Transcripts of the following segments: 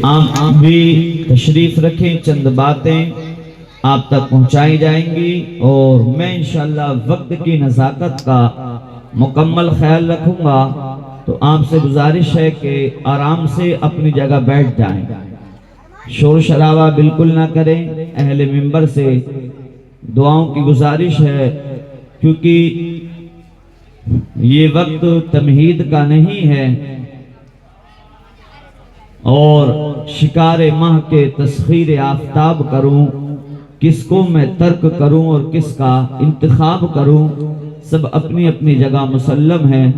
آپ بھی تشریف رکھیں، چند باتیں آپ تک پہنچائی جائیں گی اور میں انشاءاللہ وقت کی نزاکت کا مکمل خیال رکھوں گا۔ تو آپ سے گزارش ہے کہ آرام سے اپنی جگہ بیٹھ جائیں، شور شرابہ بالکل نہ کریں۔ اہل منبر سے دعاؤں کی گزارش ہے، کیونکہ یہ وقت تمہید کا نہیں ہے اور شکار ماہ کے تسخیر آفتاب کروں، کس کو میں ترک کروں اور کس کا انتخاب کروں۔ سب اپنی اپنی جگہ مسلم ہیں،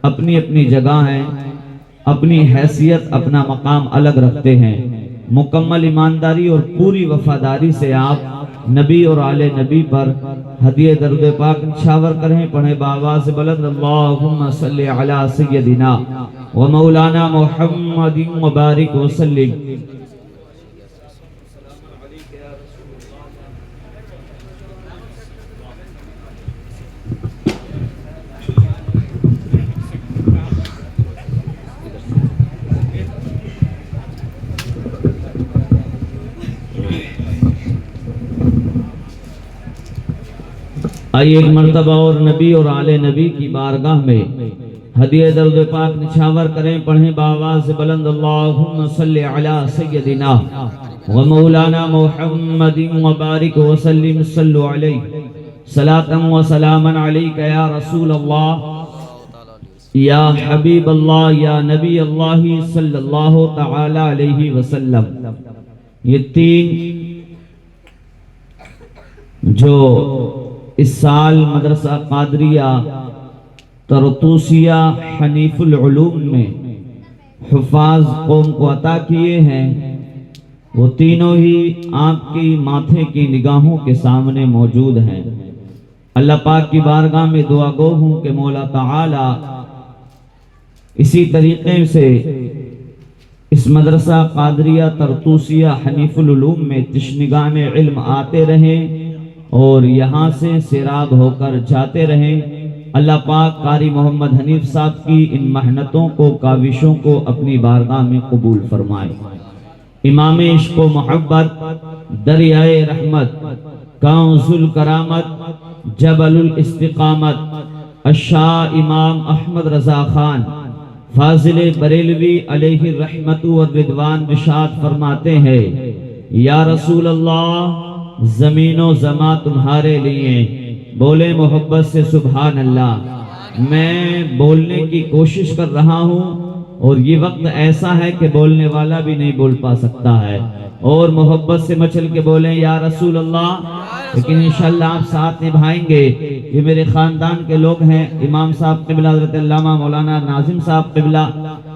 اپنی اپنی جگہ ہیں، اپنی حیثیت اپنا مقام الگ رکھتے ہیں۔ مکمل ایمانداری اور پوری وفاداری سے آپ نبی اور آل نبی پر ہدیہ درود پاک نچھاور کریں۔ پڑھیں بآواز بلند، اللہم صلی علی سیدنا و مولانا محمد مبارک وسلم۔ آئیے ایک مرتبہ اور نبی اور آل نبی کی بارگاہ میں ہدیہ درود پاک نچھاور کریں۔ پڑھیں بآواز بلند، اللہم صلی علی سیدنا و مولانا محمد مبارک وسلم۔ صلو علیہ صلاۃ و سلاما علیک یا رسول اللہ، یا حبیب اللہ، یا نبی اللہ صلی اللہ تعالی علیہ وسلم۔ یہ تین جو اس سال مدرسہ قادریہ طرطوسیہ حنیف العلوم میں حفاظ قوم کو عطا کیے ہیں، وہ تینوں ہی آپ کی ماتھے کی نگاہوں کے سامنے موجود ہیں۔ اللہ پاک کی بارگاہ میں دعا گو ہوں کہ مولا تعالی اسی طریقے سے اس مدرسہ قادریہ طرطوسیہ حنیف العلوم میں تشنگان علم آتے رہیں اور یہاں سے سیراب ہو کر جاتے رہیں۔ اللہ پاک قاری محمد حنیف صاحب کی ان محنتوں کو، کاوشوں کو اپنی بارگاہ میں قبول فرمائے۔ امام عشق و محبت، دریائے رحمت، کنز الکرامت، جبل الاستقامت، الشاہ امام احمد رضا خان فاضل بریلوی علیہ الرحمت والرضوان ارشاد فرماتے ہیں، یا رسول اللہ زمین و زماں تمہارے لیے، بولے محبت سے سبحان اللہ۔ میں بولنے کی کوشش کر رہا ہوں اور یہ وقت ایسا ہے کہ بولنے والا بھی نہیں بول پا سکتا ہے، اور محبت سے مچل کے بولیں یا رسول اللہ، لیکن انشاءاللہ آپ ساتھ نبھائیں گے۔ یہ میرے خاندان کے لوگ ہیں، امام صاحب قبلہ حضرت علامہ مولانا ناظم صاحب قبلہ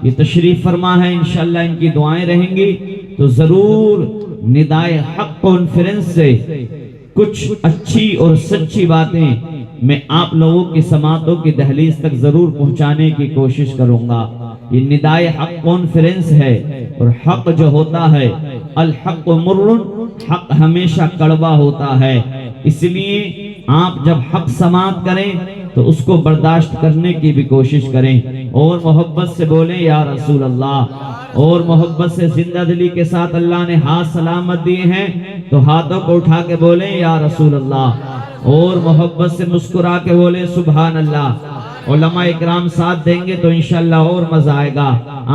یہ تشریف فرما ہے، انشاءاللہ ان کی دعائیں رہیں گی، تو ضرور ندائے حق کانفرنس سے کچھ اچھی اور سچی باتیں میں آپ لوگوں کی سماعتوں کی دہلیز تک ضرور پہنچانے کی کوشش کروں گا۔ یہ ندائے حق کانفرنس ہے، اور حق جو ہوتا ہے الحق مر، حق ہمیشہ کڑوا ہوتا ہے، اس لیے آپ جب حق سماعت کریں تو اس کو برداشت کرنے کی بھی کوشش کریں، اور محبت سے بولیں یا رسول اللہ، اور محبت سے زندہ دلی کے ساتھ اللہ نے ہاتھ سلامت دیے ہیں تو ہاتھوں کو اٹھا کے بولیں یا رسول اللہ، اور محبت سے مسکرا کے بولیں سبحان اللہ۔ علماء اکرام ساتھ دیں گے تو انشاءاللہ اور مزہ آئے گا۔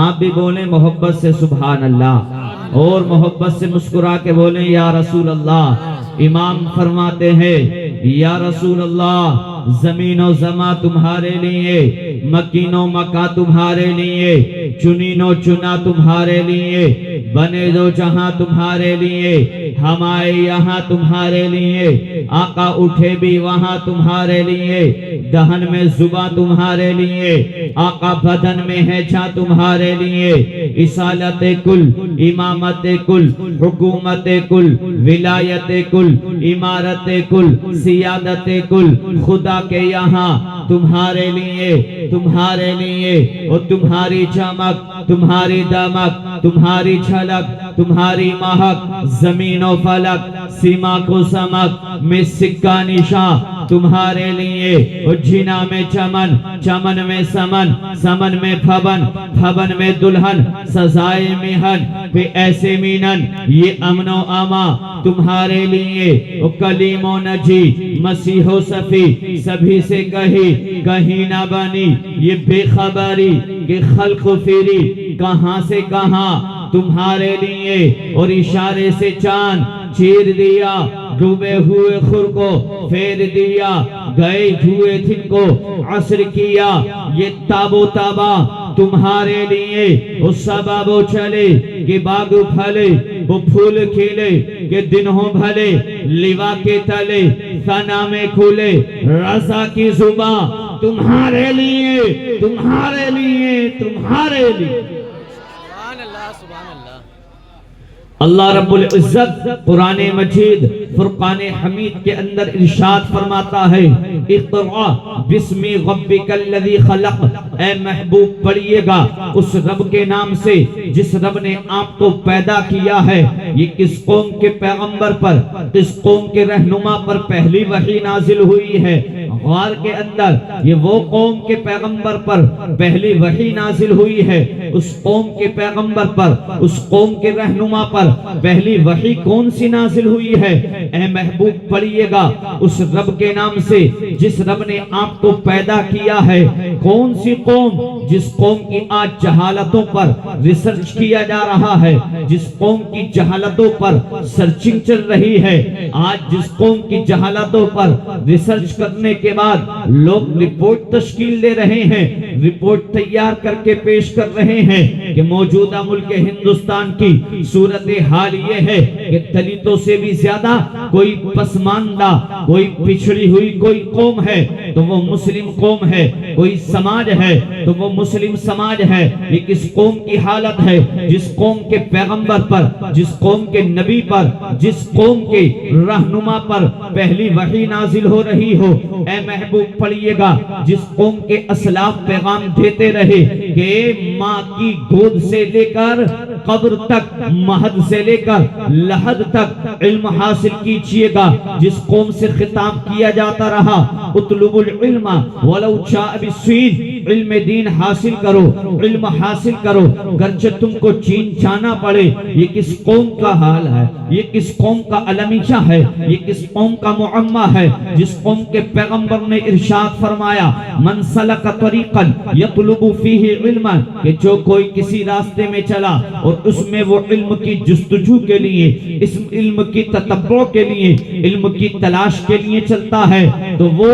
آپ بھی بولیں محبت سے سبحان اللہ، اور محبت سے مسکرا کے بولیں یا رسول اللہ۔ امام فرماتے ہیں یا رسول اللہ زمین و زماں تمہارے لیے، مکین و مکہ تمہارے لیے، چنین و چنا تمہارے لیے، بنے دو جہاں تمہارے لیے، ہم آئے یہاں تمہارے لیے، آقا اٹھے بھی وہاں تمہارے لیے، دہن میں زباں تمہارے لیے، آقا بدن میں ہے جہاں تمہارے لیے، اصالت کل، امامت کل، حکومت کل، ولایت کل، امارت کل، سیادت کل، خدا کے یہاں تمہارے لیے، تمہارے لیے، اور تمہاری چمک، تمہاری دمک، تمہاری جھلک، تمہاری مہک، زمین و فلک سیما کو سمک میں سکہ نشاں تمہارے لیے، جنا میں چمن، چمن میں سمن، سمن میں پھبن، پھبن میں دلہن، سزائے مہن پہ ایسے مینن، یہ امن و اما تمہارے لیے، کلیم و نجی مسیح و صفی سبھی سے کہیں نہ بنی، یہ بے خبری کہ خلق پھری کہاں سے کہاں تمہارے لیے، اور اشارے سے چاند چیر دیا، ڈوبے ہوئے خور کو پھیر دیا، گئے ہوئے دن کو عصر کیا، یہ تاب و تابا تمہارے لیے، اس سبب چلے کہ باغ پھلے، وہ پھول کھلے کہ دن ہو بھلے، لیوا کے تلے ثنا میں کھلے، رضا کی زباں تمہارے لیے، تمہارے لیے، تمہارے لیے۔ سبحان اللہ، سبحان اللہ۔ اللہ رب العزت قرآن مجید فرقان حمید کے اندر ارشاد فرماتا ہے، اقرأ بسم ربک الذی خلق، اے محبوب پڑھئے گا اس رب کے نام سے جس رب نے آپ کو پیدا کیا ہے۔ یہ کس قوم کے پیغمبر پر، کس قوم کے رہنما پر پہلی وحی نازل ہوئی ہے؟ غار کے اندر یہ وہ قوم کے پیغمبر پر پہلی وحی نازل ہوئی ہے۔ اس قوم کے پیغمبر پر، اس قوم کے رہنما پر پہلی وحی کون سی نازل ہوئی ہے؟ اے محبوب پڑھئے گا اس رب کے نام سے جس رب نے آپ کو پیدا کیا ہے۔ کون سی قوم؟ جس قوم کی آج جہالتوں پر ریسرچ کیا جا رہا ہے، جس قوم کی جہالتوں پر سرچنگ چل رہی ہے، آج جس قوم کی جہالتوں پر ریسرچ کرنے کے بعد لوگ رپورٹ تشکیل دے رہے ہیں، رپورٹ تیار کر کے پیش کر رہے ہیں کہ موجودہ ملک ہندوستان کی صورت حال یہ ہے کہ دلتوں سے بھی زیادہ کوئی پسماندہ، کوئی پچھڑی ہوئی کوئی قوم ہے تو وہ مسلم قوم ہے، کوئی سماج ہے تو وہ مسلم سماج ہے۔ یہ کس قوم کی حالت ہے؟ جس قوم کے پیغمبر پر، جس قوم کے نبی پر، جس قوم کے رہنما پر پہلی وحی نازل ہو رہی ہو۔ اے محبوب پڑھئے گا جس قوم کے اسلاف پیغام دیتے رہے کہ ماں کی گود سے لے کر قبر تک، مہد سے لے کر لحد تک علم حاصل کیجئے گا، جس قوم سے خطاب کیا جاتا رہا اطلب العلم ولو شاء بالسین، علم دین حاصل کرو، علم حاصل کرو گرچہ تم کو چین جانا پڑے۔ یہ کس قوم کا حال ہے؟ یہ کس قوم کا علمیہ ہے؟ یہ کس قوم کا معمہ ہے؟ جس قوم کے پیغمبر نے ارشاد فرمایا من سلک طریقا یطلب فیہ علما، کہ جو کوئی کسی راستے میں چلا اور اس میں وہ علم کی جستجو کے لیے، اس علم کی تتبع کے لیے، علم کی تلاش کے لیے چلتا ہے تو وہ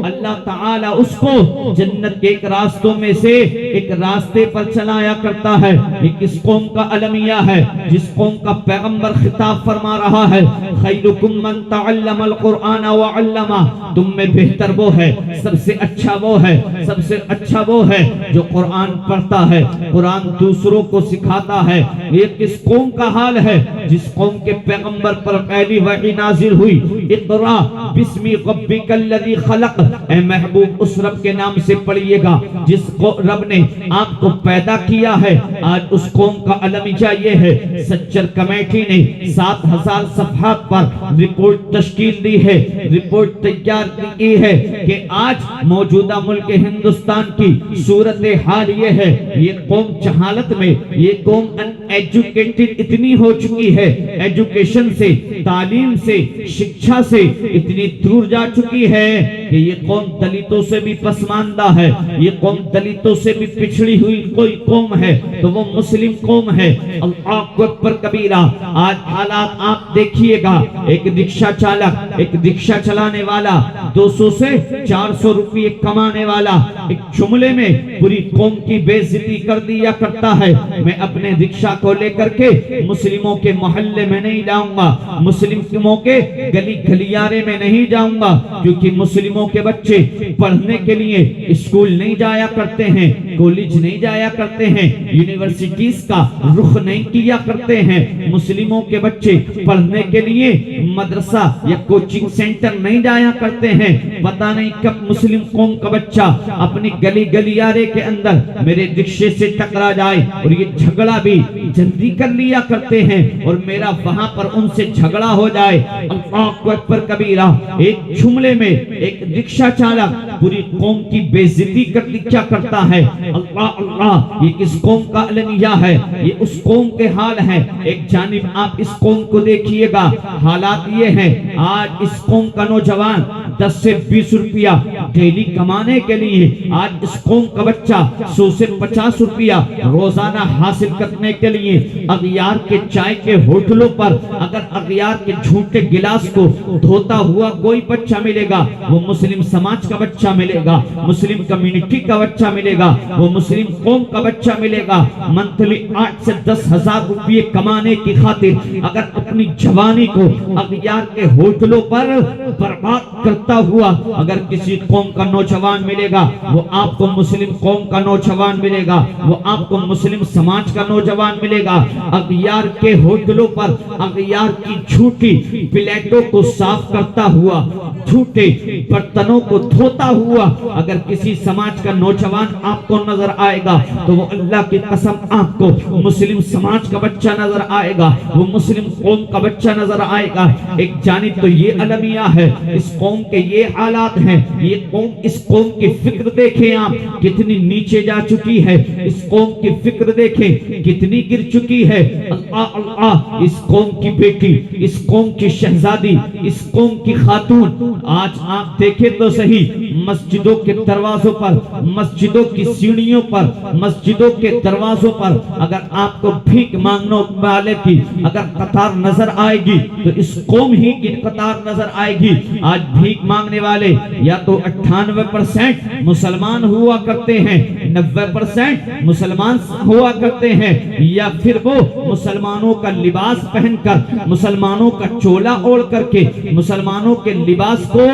اللہ تعالیٰ اس کو جنت کے ایک راستوں میں سے ایک راستے پر چلایا کرتا ہے۔ یہ کس قوم کا علمیہ ہے؟ جس قوم کا پیغمبر خطاب فرما رہا ہے خیرکم من تعلم القرآن وعلمہ، تم میں بہتر وہ ہے، سب سے اچھا وہ ہے، سب سے اچھا وہ ہے جو قرآن پڑھتا ہے، قرآن دوسروں کو سکھاتا ہے۔ یہ کس قوم کا حال ہے؟ جس قوم کے پیغمبر پر پہلی وحی نازل ہوئی اقرا بسم ربک الذی خلق، اے محبوب اس رب کے نام سے پڑھئے گا جس رب نے آپ کو پیدا کیا ہے۔ آج اس قوم کا علمیہ یہ ہے، سچر کمیٹی نے 7000 صفحات پر رپورٹ تشکیل دی ہے، رپورٹ تیار کی ہے کہ آج موجودہ ملک ہندوستان کی صورتحال یہ ہے۔ یہ قوم جہالت میں، یہ قوم ان ایجوکیٹڈ اتنی ہو چکی ہے، ایجوکیشن سے، تعلیم سے، شکشا سے اتنی دور جا چکی ہے کہ یہ قوم دلتوں سے بھی پسماندہ ہے، یہ قوم دلتوں سے بھی پچھڑی ہوئی کوئی قوم ہے تو وہ مسلم قوم ہے۔ اللہ اکبر کبیرہ۔ آج حالات آپ دیکھیے گا، ایک رکشہ چالک، ایک رکشہ چلانے والا 200 سے 400 روپے کمانے والا ایک جملے میں پوری قوم کی بے عزتی کر دیا کرتا ہے۔ میں اپنے رکشہ کو لے کر کے مسلموں کے محلے میں نہیں لاؤں گا، مسلموں کے گلی گلیارے میں نہیں نہیں جاؤں گا، کیونکہ مسلموں کے بچے پڑھنے کے لیے اسکول نہیں جایا کرتے ہیں، کالج نہیں جایا کرتے ہیں، یونیورسٹیز کا رخ نہیں کیا کرتے ہیں، مسلموں کے بچے پڑھنے کے لیے مدرسہ یا کوچنگ سینٹر نہیں جایا کرتے ہیں۔ پتہ نہیں کب مسلم قوم کا بچہ اپنی گلی گلیارے کے اندر میرے رکشے سے ٹکرا جائے، اور یہ جھگڑا بھی جلدی کر لیا کرتے ہیں اور میرا وہاں پر ان سے جھگڑا ہو جائے۔ اللہ اکبر کبیرہ، ایک جملے میں ایک رکشہ چالک پوری قوم کی بے عزتی کیا کرتا ہے۔ اللہ اللہ، یہ کس قوم کا المیہ ہے، یہ اس قوم کے حال ہے۔ ایک جانب آپ اس قوم کو دیکھیے گا، حالات یہ ہیں آج اس قوم کا نوجوان 10 سے 20 روپیہ ڈیلی کمانے کے لیے، آج اس قوم کا بچہ 100 سے 50 روپیہ روزانہ حاصل کرنے کے لیے اغیار کے چائے کے ہوٹلوں پر اگر اغیار کے جھوٹے گلاس کو دھوتا ہوا کوئی بچہ ملے گا، وہ مسلم سماج کا بچہ ملے گا، مسلم کمیونٹی کا بچہ ملے گا، وہ مسلم قوم کا بچہ ملے گا۔ منتھلی 8 سے 10 ہزار روپے کمانے کی خاطر اگر اپنی جوانی کو اغیار کے ہوٹلوں پر برباد کرتا ہوا اگر کسی قوم کا نوجوان ملے گا، وہ آپ کو مسلم قوم کا نوجوان ملے گا، وہ آپ کو مسلم سماج کا نوجوان ملے گا۔ اغیار کے ہوٹلوں پر اغیار کی جھوٹی پلیٹوں کو صاف کرتا ہوا، جھوٹے برتنوں کو دھوتا ہوا اگر کسی سماج کا نوجوان آپ کو نظر آئے گا تو وہ اللہ کی قسم آپ کو مسلم سماج کا بچہ نظر آئے گا، وہ مسلم قوم کا بچہ نظر آئے گا۔ ایک جانب تو یہ المیہ ہے، اس قوم کے یہ حالات ہیں، یہ قوم، اس قوم کی فکر دیکھیں آپ کتنی نیچے جا چکی ہے، اس قوم کی فکر دیکھیں کتنی گر چکی ہے۔ اللہ اللہ، اس قوم کی بیٹی، اس قوم کی شہزادی، اس قوم کی خاتون، آج آپ دیکھیں تو صحیح مسجدوں کے دروازوں پر، مسجدوں کی سیڑھیوں پر، مسجدوں کے دروازوں پر اگر آپ کو بھیک مانگنے والے کی اگر قطار نظر آئے گی تو اس قوم ہی کی قطار نظر آئے گی۔ آج بھیک مانگنے والے یا تو 98% مسلمان ہوا کرتے ہیں، 90% مسلمان ہوا کرتے ہیں، یا پھر وہ مسلمانوں کا لباس پہن کر، مسلمانوں کا چولا اوڑھ کر کے، مسلمانوں کے لباس کو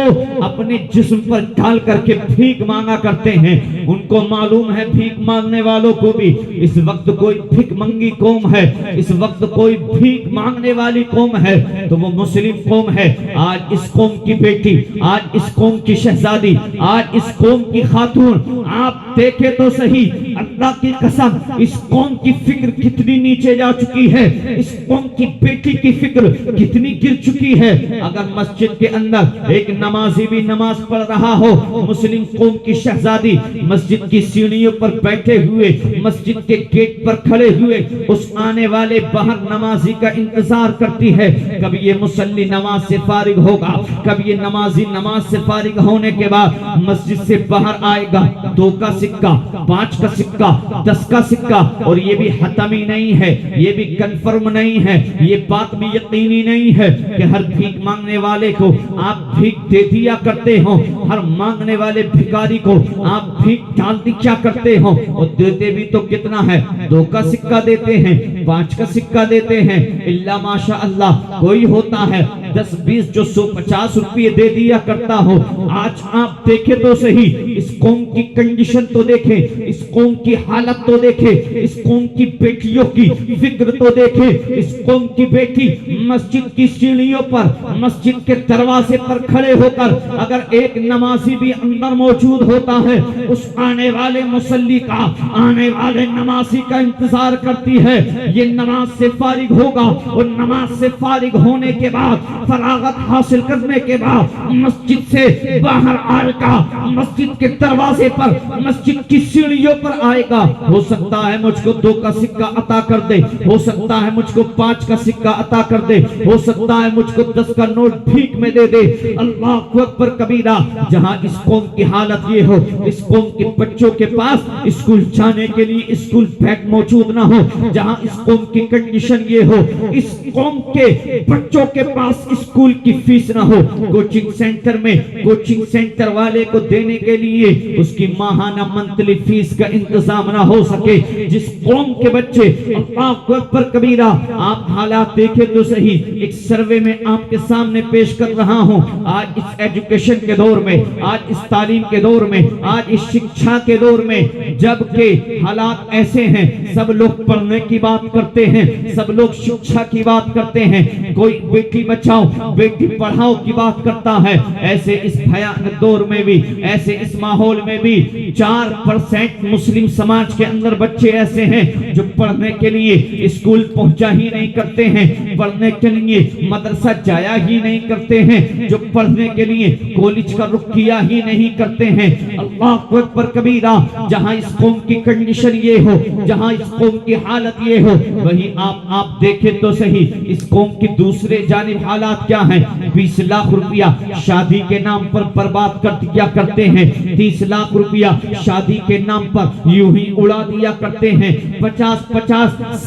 اپنے جسم پر ڈال کر کے بھیک مانگا کرتے ہیں۔ ان کو معلوم ہے بھیک مانگنے والوں کو بھی اس وقت کوئی بھیک منگی قوم ہے، اس وقت کوئی بھیک مانگنے والی قوم ہے تو وہ مسلم قوم ہے۔ آج اس قوم کی بیٹی، آج اس قوم کی شہزادی، آج اس قوم کی خاتون، آپ دیکھیں تو صحیح اللہ کی قسم اس قوم کی فکر کتنی نیچے جا چکی ہے، اس قوم کی بیٹی کی فکر کتنی گر چکی ہے۔ اگر مسجد کے اندر ایک نمازی بھی نماز پڑھ رہا ہو، مسلم قوم کی شہزادی مسجد کی سیڑھیوں پر بیٹھے ہوئے، مسجد کے گیٹ پر کھڑے ہوئے اس آنے والے باہر نمازی کا انتظار کرتی ہے، کب یہ مصلی نماز سے فارغ ہوگا، کب یہ نمازی نماز سے فارغ ہونے کے بعد مسجد سے باہر آئے گا۔ 2 کا سکہ، 5 کا سکہ، 10 کا سکہ، اور یہ بھی حتمی نہیں ہے، یہ بھی کنفرم نہیں ہے، یہ بات بھی یقینی نہیں ہے کہ ہر بھیک مانگنے والے کو آپ بھیک دے دیا کرتے ہو، ہر مانگنے والے بھکاری کو آپ بھیک ڈال دیا کرتے ہو، اور دیتے بھی تو کتنا ہے، 2 کا سکہ دیتے ہیں، 5 کا سکہ دیتے ہیں، اللہ ماشاء اللہ کوئی ہوتا ہے 10 20 جو 150 روپے دے دیا کرتا ہو۔ آج آپ دیکھیں تو صحیح اس قوم کی کنڈیشن تو دیکھیں، اس قوم کی حالت تو دیکھیں، اس قوم کی بیٹیوں کی فکر تو دیکھیں۔ اس قوم کی بیٹی مسجد کی سیڑھیوں پر، مسجد کے دروازے پر کھڑے ہو کر اگر ایک نمازی بھی اندر موجود ہوتا ہے اس آنے والے مصلی کا، آنے والے نمازی کا انتظار کرتی ہے، یہ نماز سے فارغ ہوگا، اور نماز سے فارغ ہونے کے بعد، فراغت حاصل کرنے کے بعد مسجد سے باہر آئے گا، مسجد کے دروازے پر، مسجد کی سیڑھیوں پر آئے گا۔ ہو سکتا ہے مجھ کو 2 کا سکہ عطا کر دے، ہو سکتا ہے مجھ کو 5 کا سکہ عطا کر دے، ہو سکتا ہے مجھ کو 10 کا نوٹ بھیک میں دے دے۔ اللہ اکبر کبیرہ، جہاں اس قوم کی حالت یہ ہو، اس قوم کے بچوں کے پاس اسکول جانے کے لیے اسکول بیگ موجود نہ ہو، جہاں اس قوم کی کنڈیشن یہ ہو، اس قوم کے بچوں کے پاس اسکول کی فیس نہ ہو، کوچنگ سینٹر میں کوچنگ سینٹر والے کو دینے کے لیے اس کی ماہانہ منتلی فیس کا انتظام نہ ہو سکے، جس قوم کے بچے، اللہ اکبر کبیرہ، آپ حالات دیکھیں تو صحیح، ایک سروے میں آپ کے سامنے پیش کر رہا ہوں، آج اس ایجوکیشن کے دور میں، آج اس تعلیم کے دور میں، آج اس شکشا کے دور میں، جبکہ حالات ایسے ہیں، سب لوگ پڑھنے کی بات کرتے ہیں، سب لوگ شکشا کی بات کرتے ہیں، کوئی بیٹی بچاؤ بیٹی پڑھاؤ کی بات کرتا ہے، ایسے اس بھیانک دور میں بھی، ایسے اس ماحول میں بھی 4% مسلم سماج کے اندر بچے ایسے ہیں جو پڑھنے کے لیے اسکول پہنچا ہی نہیں کرتے ہیں، پڑھنے کے لیے مدرسہ جایا ہی نہیں کرتے ہیں، جو پڑھنے کے لیے کالج کا رخ کیا ہی نہیں کرتے ہیں۔ اللہ اکبر کبیرہ، جہاں اس قوم کی کنڈیشن یہ ہو، جہاں اس قوم کی حالت یہ ہو، وہی آپ دیکھیں تو صحیح اس قوم کی دوسرے جانب حالات کیا ہیں۔ 20 لاکھ روپیہ شادی کے نام پر برباد کر دیا کرتے ہیں، 30 لاکھ روپیہ شادی کے نام پر یوں ہی اڑا دیا کرتے ہیں، 50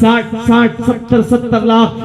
60 لاکھ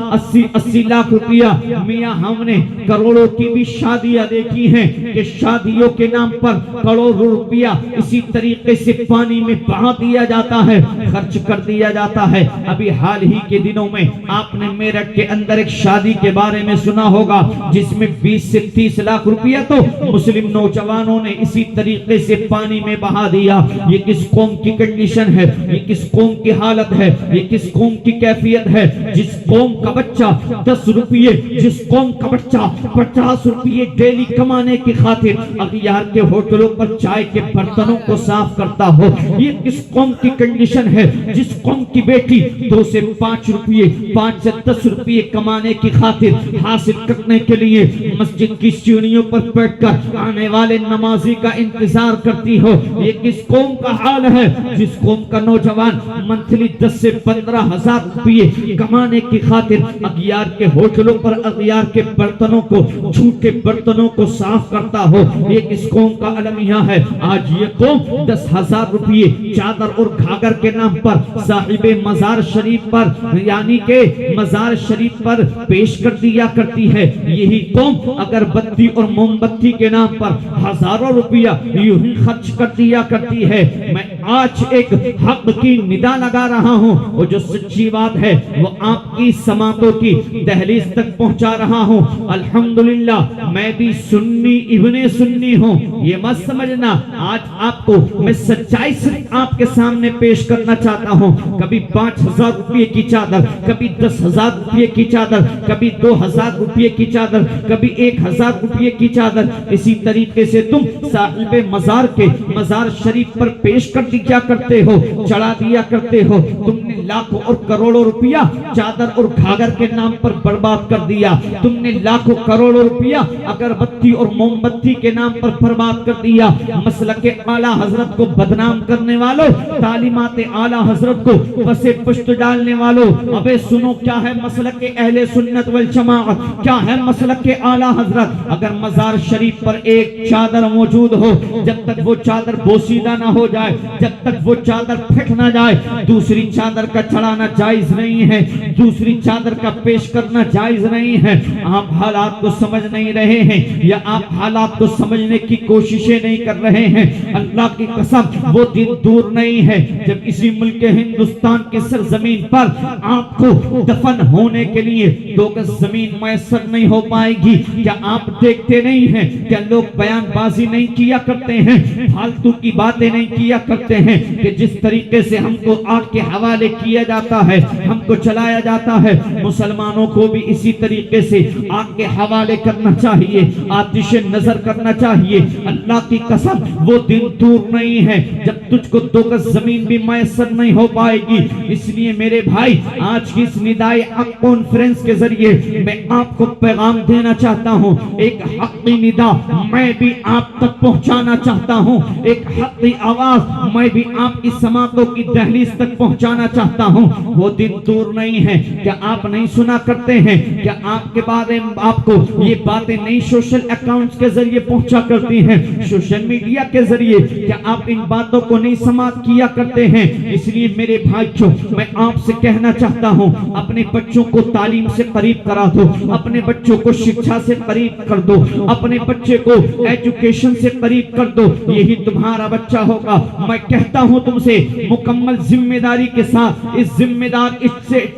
80 لاکھ روپیہ۔ میاں ہم نے کروڑوں کی بھی شادیاں دیکھی ہیں کہ شادیوں کے نام پر کروڑوں روپیہ اسی طریقے سے پانی میں بہا دیا جاتا ہے، خرچ کر دیا جاتا ہے۔ ابھی حال ہی کے دنوں میں آپ نے میرٹھ کے اندر ایک شادی کے بارے میں سنا ہوگا جس میں 20 سے 30 لاکھ روپیہ تو مسلم نوجوانوں نے اسی طریقے سے پانی میں بہا دیا۔ یہ کس قوم کی کنڈیشن ہے، یہ کس قوم کی حالت ہے، یہ کس قوم کی کیفیت ہے، جس قوم کا بچہ 10 روپیے، جس قوم کا بچہ 50 روپیے ڈیلی کمانے کی خاطر اغیار کے ہوٹلوں پر چائے کے برتنوں کو صاف کرتا ہو۔ یہ کس قوم کی کنڈیشن ہے، جس قوم کی بیٹی 2 سے 5 روپیے، 5 سے 10 روپیے کمانے کی خاطر حاصل کرنے کے لیے مسجد کی سیڑھیوں پر بیٹھ کر آنے والے نمازی کا انتظار کرتی ہو۔ یہ کس قوم کا حال ہے، جس قوم کا نوجوان منتھلی 10 سے 15 ہزار روپیے کمانے کی خاطر اغیار کے ہوٹلوں پر اغیار کے برتنوں کو، جھوٹے برتنوں کو صاف کرتا ہو۔ یہ کس قوم کا المیہ ہے۔ آج یہ قوم 10,000 روپیے چادر اور گھاگر کے نام پر صاحب مزار شریف پر، یعنی کہ مزار شریف پر پیش کر دیا کرتی ہے۔ یہی قوم اگر بتی اور موم بتی کے نام پر ہزاروں روپیہ یوں ہی خرچ کر دیا کرتی ہے۔ میں آج ایک حق کی ندا لگا رہا ہوں، وہ جو سچی بات ہے وہ آپ کی سماعتوں کی دہلیز تک پہنچا رہا ہوں۔ الحمدللہ میں بھی سنی ابن سنی ہوں، یہ مت سمجھنا۔ آج آپ کو میں سچائی صرف آپ کے سامنے پیش کرنا چاہتا ہوں۔ کبھی 5,000 روپے کی چادر، کبھی 10,000 روپے کی چادر، کبھی 2,000 روپے کی چادر، کبھی 1,000 روپے کی چادر، اسی طریقے سے تم صاحب مزار کے مزار شریف پر پیش کر دیا کرتے ہو، چڑھا دیا کرتے ہو۔ تم نے لاکھوں اور کروڑوں روپیہ چادر اور گھاگر کے نام پر برباد کر دیا۔ تم نے لاکھوں کروڑوں روپیہ اگربتی اور موم بتی کے نام پر برباد کر دیا۔ مسلک اعلیٰ حضرت کو بدنام کرنے والوں، تعلیمات اعلیٰ حضرت کو پس پشت ڈالنے والوں، ابے سنو کیا ہے مسلک اہل سنت والجماعت، کیا ہے مسلک اعلیٰ حضرت۔ اگر مزار شریف پر ایک چادر موجود ہو، جب تک وہ چادر بوسیدہ نہ ہو جائے، جب تک وہ چادر پھٹ نہ جائے، دوسری چادر کا چڑھانا جائز نہیں ہے، دوسری چادر کا پیش کرنا جائز نہیں ہے۔ آپ حالات کو سمجھ نہیں رہے ہیں، یا آپ حالات کو سمجھنے کی کوششیں نہیں کر رہے ہیں۔ اللہ کی قسم وہ دن دور نہیں ہے جب اسی ملک ہندوستان کی سرزمین پر آپ کو دفن ہونے کے لیے 2 گز زمین میسر نہیں ہو پائے گی۔ کیا آپ دیکھتے نہیں ہیں، کیا لوگ بیان بازی نہیں کیا کرتے ہیں، فالتو کی باتیں نہیں کیا کرتے ہیں کہ جس طریقے سے ہم کو آگ کے حوالے کیا جاتا ہے، ہم کو چلایا جاتا ہے، مسلمانوں کو بھی اسی طریقے سے آگ کے حوالے کرنا چاہیے، آتش نظر کرنا چاہیے۔ اللہ کی قسم وہ دن دور نہیں ہے جب تجھ کو 2 گز زمین بھی میسر نہیں ہو پائے گی۔ اس لیے میرے بھائی، آج کی اس ندائے حق کانفرنس کے ذریعے میں آپ کو پیغام دینا چاہتا ہوں، ایک حقی ندا میں بھی آپ تک پہنچانا چاہتا ہوں، ایک حقی آواز میں میں بھی آپ کی سماعتوں کی دہلیز تک پہنچانا چاہتا ہوں۔ وہ دن دور نہیں ہے، کیا آپ نہیں سنا کرتے ہیں؟ کیا آپ کے بارے میں آپ کو یہ باتیں نہیں سوشل اکاؤنٹس کے ذریعے پہنچا کرتی ہیں، سوشل میڈیا کے ذریعے؟ کیا آپ ان باتوں کو نہیں سماعت کیا کرتے ہیں؟ اس لیے میرے بھائیوں، میں آپ سے کہنا چاہتا ہوں، اپنے بچوں کو تعلیم سے قریب کرا دو، اپنے بچوں کو شکشا سے قریب کر دو، اپنے بچے کو ایجوکیشن سے قریب کر دو، یہی تمہارا بچہ ہوگا۔ میں کہتا ہوں تم سے مکمل ذمہ داری کے ساتھ، اس ذمہ دار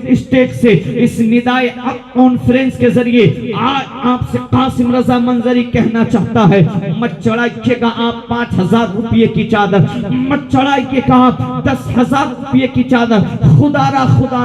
اسٹیٹ سے اس ندائے کانفرنس کے ذریعے آج آپ سے قاسم رضا منظری کہنا چاہتا ہے، مت چڑھائیے گا آپ 5,000 روپے کی چادر، مت چڑھائیے گا آپ 10,000 روپے کی چادر۔ خدا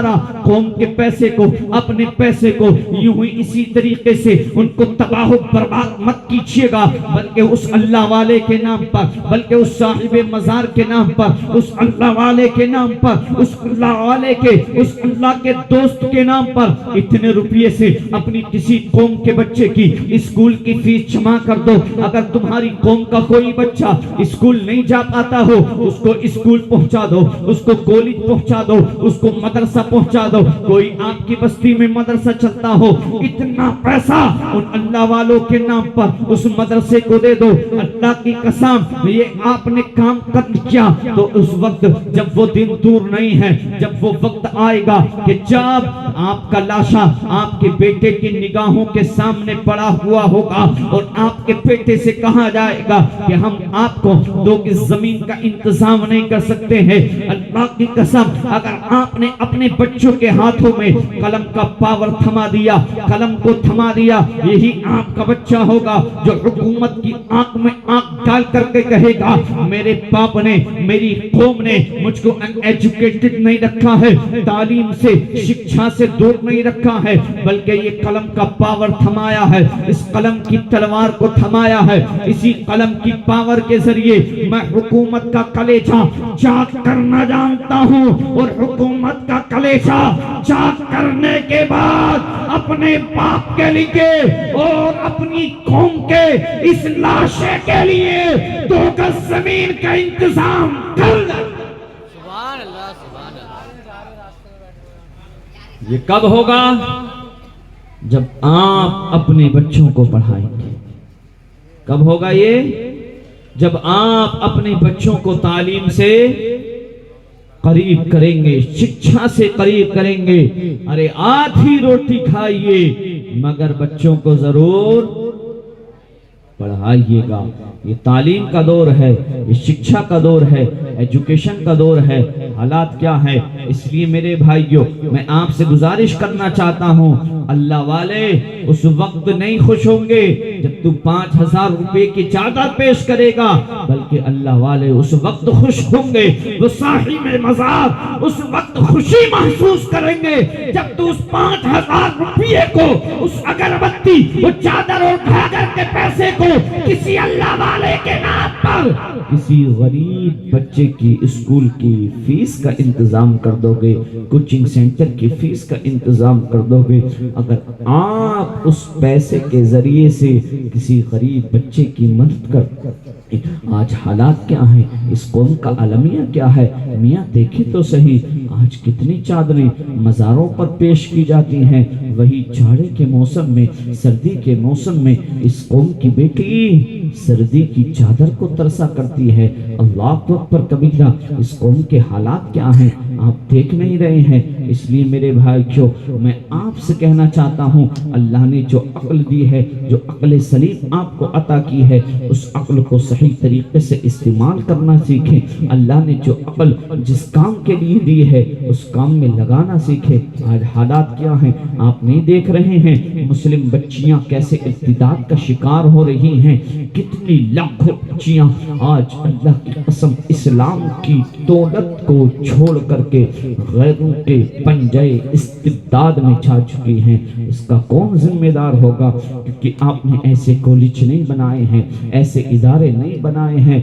را قوم کے پیسے کو، اپنے پیسے کو یوں ہی اسی طریقے سے ان کو تباہ و برباد مت کیجیے گا، بلکہ اس اللہ والے کے نام پر، بلکہ اس صاحب مزار کے نام پر، اس اللہ والے کے نام پر، اس اللہ والے کے، اس اللہ کے دوست کے نام پر اتنے روپیے سے اپنی کسی قوم کے بچے کی اسکول کی فیس جمع کر دو۔ اگر تمہاری قوم کا کوئی بچہ اسکول نہیں جا پاتا ہو، اس کو اسکول پہنچا دو، اس کو کالج پہنچا دو، اس کو مدرسہ پہنچا دو۔ کوئی آپ کی بستی میں مدرسہ چلتا ہو، اتنا پیسہ ان اللہ والوں کے نام پر اس مدرسے کو دے دو۔ اللہ کی قسم، یہ آپ نے کام کر کیا تو اس وقت جب وہ دن دور نہیں ہے، جب وہ وقت آئے گا کہ جب آپ کا لاشا آپ کے بیٹے کی نگاہوں کے سامنے پڑا ہوا ہوگا اور آپ کے بیٹے سے کہا جائے گا کہ ہم آپ کو 2 گز زمین کا انتظام نہیں کر سکتے ہیں۔ اللہ کی قسم، اگر آپ نے اپنے بچوں کے ہاتھوں میں قلم کا پاور تھما دیا، قلم کو تھما دیا، یہی آپ کا بچہ ہوگا جو حکومت کی آنکھ میں آنکھ ڈال کر کے کہے گا میرے باپ نے، میری قوم نے مجھ کو ان ایجوکیٹڈ نہیں رکھا ہے، تعلیم سے، شکشا سے دور نہیں رکھا ہے، بلکہ یہ قلم کا پاور تھمایا ہے، اس قلم کی تلوار کو تھمایا ہے، اسی قلم کی پاور کے ذریعے میں حکومت کا کلیجہ چاک کرنا جانتا ہوں، اور حکومت کا کلیجہ چاک کرنے کے بعد اپنے باپ کے لیے اور اپنی قوم کے اس لاشے کے لیے 2 گز زمین کا انتظام کر لیں۔ سبحان اللہ سبحان اللہ۔ یہ کب ہوگا؟ جب آپ اپنے بچوں کو پڑھائیں گے۔ کب ہوگا یہ؟ جب آپ اپنے بچوں کو تعلیم سے قریب کریں گے، شکشا سے قریب کریں گے۔ ارے آدھی روٹی کھائیے مگر بچوں کو ضرور پڑھائیے گا۔ یہ تعلیم کا دور ہے، یہ شکشا کا دور ہے، ایجوکیشن کا دور ہے۔ حالات کیا ہے؟ اس لیے میرے بھائیوں، میں آپ سے گزارش کرنا چاہتا ہوں، اللہ والے اس وقت نہیں خوش ہوں گے جب تو 5,000 روپے کی چادر پیش کرے گا، بلکہ اللہ والے اس وقت خوش ہوں گے، وہ صاحب مزار اس وقت خوشی محسوس کریں گے جب تو اس 5,000 روپے کو، اس اگربتی، وہ چادر اور گھاگھر کے پیسے کو کسی اللہ والے کے نام پر کسی غریب بچے کی اسکول کی فیس کا انتظام کر دو گے، کوچنگ سینٹر کی فیس کا انتظام کر دو گے۔ اگر آپ اس پیسے کے ذریعے سے کسی غریب بچے کی مدد کر، آج حالات کیا ہیں، اس قوم کا المیہ کیا ہے؟ میاں دیکھیں تو صحیح، آج کتنی چادریں مزاروں پر پیش کی جاتی ہیں، وہی جاڑے کے موسم میں، سردی کے موسم میں اس قوم کی بیٹی سردی کی چادر کو ترسا کرتی ہے۔ اللہ اکبر کبیرہ، اس قوم کے حالات کیا ہیں آپ دیکھ نہیں رہے ہیں۔ اس لیے میرے بھائیوں، میں آپ سے کہنا چاہتا ہوں، اللہ نے جو عقل دی ہے، جو عقل سلیم آپ کو عطا کی ہے، اس عقل کو صحیح طریقے سے استعمال کرنا سیکھیں۔ اللہ نے جو عقل جس کام کے لیے دی ہے اس کام میں لگانا سیکھیں۔ آج حالات کیا ہیں آپ نہیں دیکھ رہے ہیں، مسلم بچیاں کیسے ارتداد کا شکار ہو رہی ہیں، کتنی لاکھوں بچیاں آج اللہ کی قسم اسلام کی دولت کو چھوڑ کر کے غیروں کے پنجے استبداد میں چھا چکی ہیں۔ اس کا کون ذمہ دار ہوگا؟ کیونکہ آپ نے ایسے کالج نہیں بنائے ہیں، ایسے ادارے نہیں بنائے ہیں،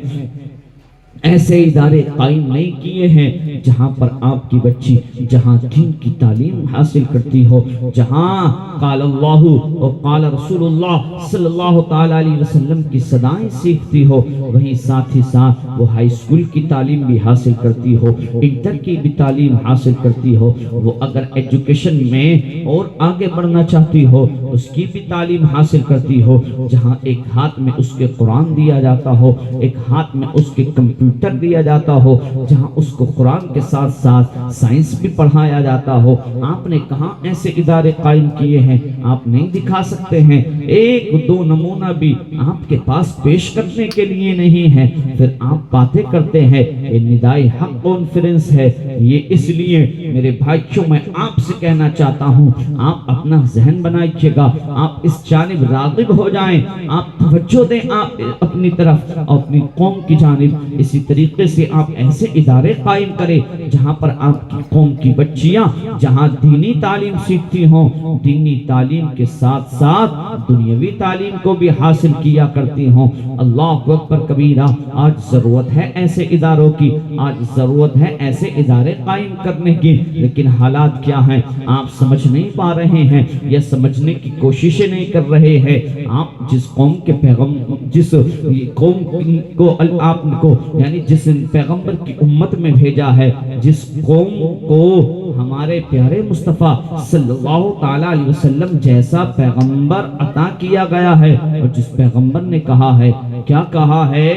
ایسے ادارے قائم نہیں کیے ہیں جہاں پر آپ کی بچی جہاں دین کی تعلیم حاصل کرتی ہو، جہاں قال اللہ اور قال رسول اللہ صلی اللہ تعالی علیہ وسلم کی صدائیں سیکھتی ہو، وہیں ساتھ ہی ساتھ وہ ہائی اسکول کی تعلیم بھی حاصل کرتی ہو، انٹر کی بھی تعلیم حاصل کرتی ہو، وہ اگر ایجوکیشن میں اور آگے بڑھنا چاہتی ہو اس کی بھی تعلیم حاصل کرتی ہو، جہاں ایک ہاتھ میں اس کے قرآن دیا جاتا ہو، ایک ہاتھ میں اس کے کمپیوٹر دیا جاتا ہو، جہاں اس کو قرآن کے ساتھ ساتھ سائنس بھی پڑھایا جاتا ہو۔ آپ نے کہاں ایسے ادارے قائم کیے ہیں؟ آپ نہیں دکھا سکتے ہیں، ایک دو نمونہ بھی آپ کے پاس پیش کرنے کے لیے نہیں ہے، پھر آپ باتیں کرتے ہیں۔ یہ ندائے حق کانفرنس ہے، یہ اس لیے میرے بھائیوں میں آپ سے کہنا چاہتا ہوں، آپ اپنا ذہن بنائیے گا، آپ اس جانب راغب ہو جائیں، آپ توجہ دیں آپ اپنی طرف اور اپنی قوم کی جانب۔ اسی طریقے سے آپ ایسے ادارے قائم کریں جہاں پر آپ کی قوم کی بچیاں جہاں دینی تعلیم سیکھتی ہوں، دینی تعلیم کے ساتھ ساتھ دنیاوی تعلیم کو بھی حاصل کیا کرتی ہوں۔ اللہ اکبر کبیرہ، آج ضرورت ہے ایسے اداروں کی، آج ضرورت ہے ایسے ادارے قائم کرنے کی، لیکن حالات کیا ہیں آپ سمجھ نہیں پا رہے ہیں یا سمجھنے کی کوششیں نہیں کر رہے ہیں۔ آپ جس قوم کے جس قوم کو آپ کو یعنی جس پیغمبر کی امت میں بھیجا ہے، جس قوم کو ہمارے پیارے مصطفیٰ صلی اللہ تعالیٰ علیہ وسلم جیسا پیغمبر عطا کیا گیا ہے، اور جس پیغمبر نے کہا ہے، کیا کہا ہے؟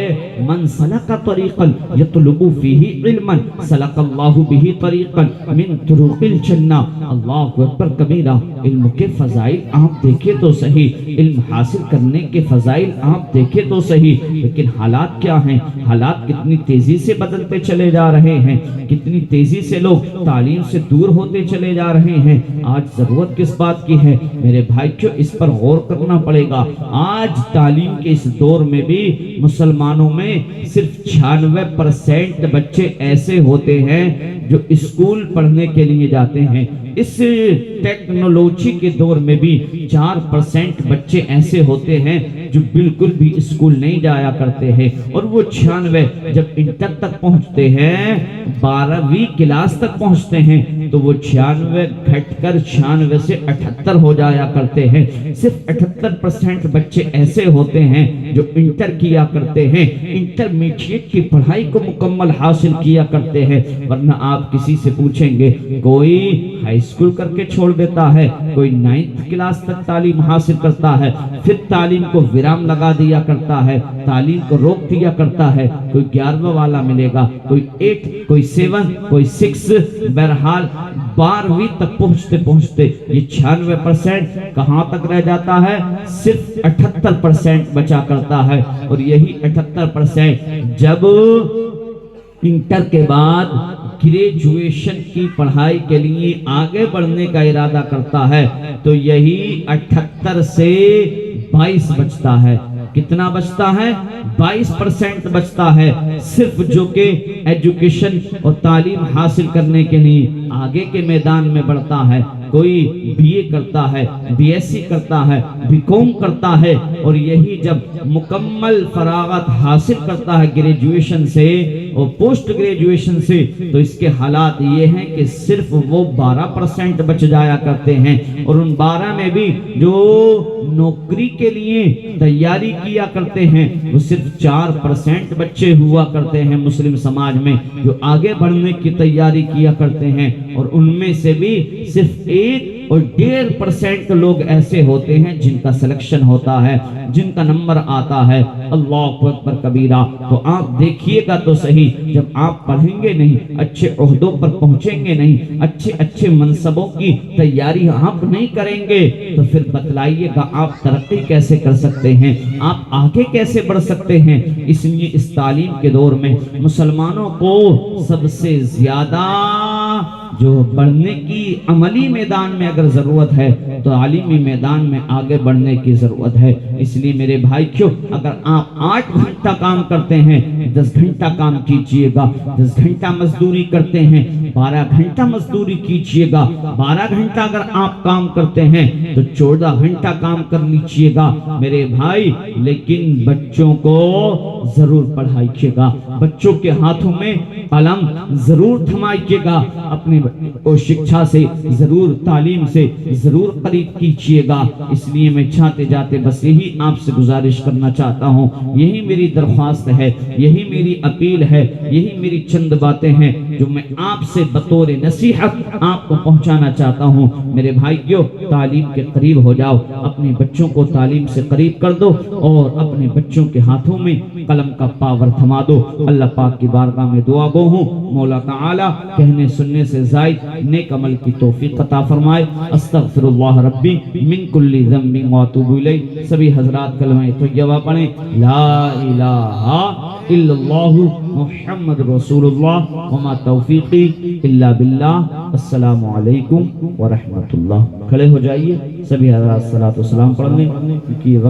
من سلک طریقا یطلب فیہ علما سلک اللہ بہ طریقا من طرق الجنہ۔ اللہ اکبر کبیرہ، علم کے فضائل آپ دیکھیں تو صحیح، علم حاصل کرنے کے فضائل آپ دیکھیں تو صحیح، لیکن حالات کیا ہیں؟ حالات کتنی تیزی سے بدلتے چلے جا رہے ہیں، کتنی تیزی سے لوگ تعلیم سے دور ہوتے چلے جا رہے ہیں۔ آج ضرورت کس بات کی ہے میرے بھائیوں؟ اس پر غور کرنا پڑے گا۔ آج تعلیم کے اس دور میں بھی مسلمانوں میں صرف 96% بچے ایسے ہوتے ہیں جو اسکول پڑھنے کے لیے جاتے ہیں۔ اس ٹیکنالوجی کے دور میں بھی 4% بچے ایسے ہوتے ہیں جو بالکل بھی اسکول نہیں جایا کرتے ہیں، اور وہ 96 جب انٹر تک پہنچتے ہیں، 12ویں کلاس تک پہنچتے ہیں، تو وہ 96 گھٹ کر 96 سے 78 ہو جایا کرتے ہیں۔ صرف 78% بچے ایسے ہوتے ہیں جو انٹر کیا کرتے ہیں، انٹرمیڈیٹ کی پڑھائی کو مکمل حاصل کیا کرتے ہیں، ورنہ آپ کسی سے پوچھیں گے، کوئی ہائی اسکول کر کے چھوڑ دیتا ہے، کوئی 9th کلاس تک تعلیم حاصل کرتا ہے، پھر تعلیم کو ویرام لگا دیا کرتا ہے، تعلیم کو روک دیا کرتا ہے، کوئی 11واں والا ملے گا، کوئی 8، کوئی 7، کوئی 6، بہرحال 12ویں تک پہنچتے پہنچتے یہ 96% کہاں تک رہ جاتا ہے؟ صرف 78% بچا کرتا ہے، اور یہی 78% جب انٹر کے بعد گریجویشن کی پڑھائی کے لیے آگے بڑھنے کا ارادہ کرتا ہے تو یہی 78 سے 22 بچتا ہے۔ کتنا بچتا ہے؟ 22% بچتا ہے، صرف جو کہ ایجوکیشن اور تعلیم حاصل کرنے کے لیے آگے کے میدان میں بڑھتا ہے۔ کوئی بی اے کرتا ہے، بی ایس سی کرتا ہے، بی کام کرتا ہے، اور یہی جب مکمل فراغت حاصل کرتا ہے گریجویشن سے اور پوسٹ گریجویشن سے، تو اس کے حالات یہ ہیں کہ صرف وہ 12% بچ جایا کرتے ہیں، اور ان 12 میں بھی جو نوکری کے لیے تیاری کیا کرتے ہیں وہ صرف 4% بچے ہوا کرتے ہیں مسلم سماج میں جو آگے بڑھنے کی تیاری کیا کرتے ہیں، اور ان میں سے بھی صرف 1 اور 1.5% لوگ ایسے ہوتے ہیں جن کا سلیکشن ہوتا ہے، جن کا نمبر آتا ہے۔ اللہ اکبر کبیرہ۔ تو آپ دیکھیے گا تو صحیح، جب آپ پڑھیں گے نہیں، اچھے عہدوں پر پہنچیں گے نہیں، اچھے منصبوں کی تیاری آپ نہیں کریں گے، تو پھر بتلائیے گا آپ ترقی کیسے کر سکتے ہیں، آپ آگے کیسے بڑھ سکتے ہیں۔ اس لیے اس تعلیم کے دور میں مسلمانوں کو سب سے زیادہ جو بڑھنے کی عملی میدان میں اگر ضرورت ہے تو عالمی میدان میں آگے بڑھنے کی ضرورت ہے۔ اس لیے میرے بھائیوں، اگر آپ 8 گھنٹہ کام کرتے ہیں 10 گھنٹہ کام کیجئے گا، 10 گھنٹہ مزدوری کرتے ہیں 12 گھنٹہ مزدوری کیجئے گا، 12 گھنٹہ اگر آپ کام کرتے ہیں تو 14 گھنٹہ کام کر لیجئے گا میرے بھائی، لیکن بچوں کو ضرور پڑھائیے گا، بچوں کے ہاتھوں میں قلم ضرور تھمائیے گا، اپنے کو شکشا سے ضرور، تعلیم سے ضرور قریب کیجئے گا۔ اس لیے میں چاہتے جاتے بس یہی آپ سے گزارش کرنا چاہتا ہوں، یہی میری درخواست ہے، یہی میری اپیل ہے، یہی میری چند باتیں ہیں جو میں آپ سے بطور نصیحت آپ کو پہنچانا چاہتا ہوں۔ میرے بھائیوں، تعلیم کے قریب ہو جاؤ، اپنے بچوں کو تعلیم سے قریب کر دو اور اپنے بچوں کے ہاتھوں میں قلم کا پاور تھما دو۔ اللہ پاک کی بارگاہ میں دعا گو ہوں، مولا تعالی کہنے سننے سے زائد نیک عمل کی توفیق عطا فرمائے۔ استغفر اللہ ربی من کل ذنب واتوب الیہ۔ سبھی حضرات کلمہ طیبہ پڑھیں، لا الہ الا اللہ محمد رسول اللہ وما توفیقی الا باللہ۔ السلام علیکم ورحمۃ اللہ۔ کھڑے ہو جائیے، سبھی حضرات صلاۃ و سلام پڑھ لیں کیونکہ یہ وقت